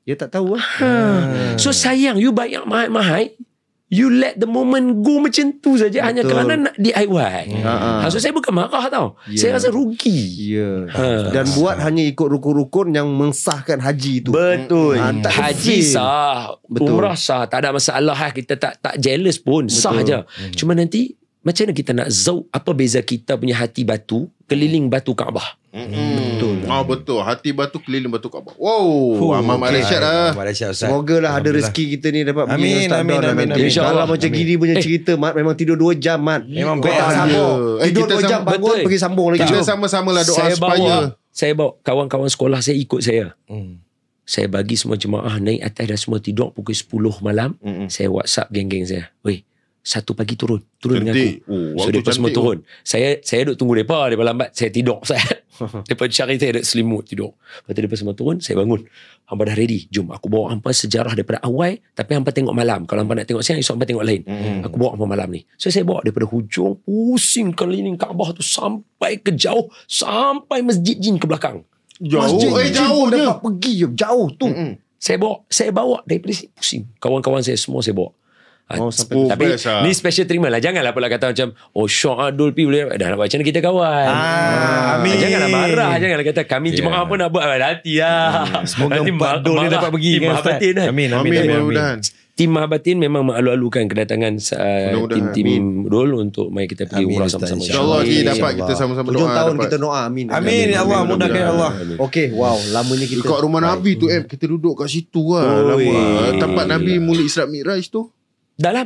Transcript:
Dia tak tahu lah. So sayang, you bayar mahal-mahal, you let the moment go macam tu saja hanya kerana nak DIY. So saya bukan marah tau. Saya rasa rugi. Dan buat hanya ikut rukun-rukun yang mensahkan haji tu. Betul. Haji feel. sah, umrah sah, tak ada masalah. Kita tak jealous pun, sah je. Cuma nanti macam mana kita nak zauk, apa beza kita punya hati batu keliling batu Kaabah? Betul. Betul. Hati batu keliling batu Kaabah. Wow. Amal Malaysia lah. Semoga lah ada rezeki kita ni dapat pergi Ustaz Don nanti. Kalau macam gini punya cerita, Mat, memang tidur 2 jam, Mat. Memang kau tak sambung. Tidur 2 jam, bangun, pergi sambung lagi. Kita sama-sama lah doa supaya. Saya bawa kawan-kawan sekolah saya ikut saya. Saya bagi semua jemaah naik atas dah semua tidur pukul 10 malam. Saya WhatsApp geng-geng saya. Weh, 1 pagi turun dengan aku. So mereka semua turun. Saya duduk tunggu mereka lambat. Saya tidur. Mereka cari saya duduk selimut tidur. Lepas tu mereka semua turun, saya bangun. Hampa dah ready. Jom aku bawa hampa sejarah daripada awal, tapi hampa tengok malam. Kalau hampa nak tengok siang, esok hampa tengok lain. Aku bawa hampa malam ni. So saya bawa daripada hujung, pusing keliling Kaabah tu sampai ke jauh, sampai Masjid Jin ke belakang. Jauh. Jauh dapat pergi jauh tu. Saya bawa daripada sini, pusing. Kawan-kawan saya semua saya bawa. Tapi best lah. ni special terima lah. Janganlah pula kata macam syok Adul pi boleh dah nak macam mana kita kawan. Amin. Janganlah marah. Janganlah kata kami jemaah pun nak buat hati lah. Semoga Pak Dul ni dapat pergi Tim Mahabatin kan. Amin. Tim Mahabatin memang mengalu-alukan kedatangan tim Dul untuk mari kita pergi umrah sama-sama. InsyaAllah dapat kita sama-sama 7 doa. tahun kita doa. Amin. Amin ya Allah, mudahkan ya Allah. Okey, wow, lamanya kita Dekat rumah Nabi tu kita duduk kat situ lah. Lama. Tempat Nabi mula Isra Mi'raj tu. Dalam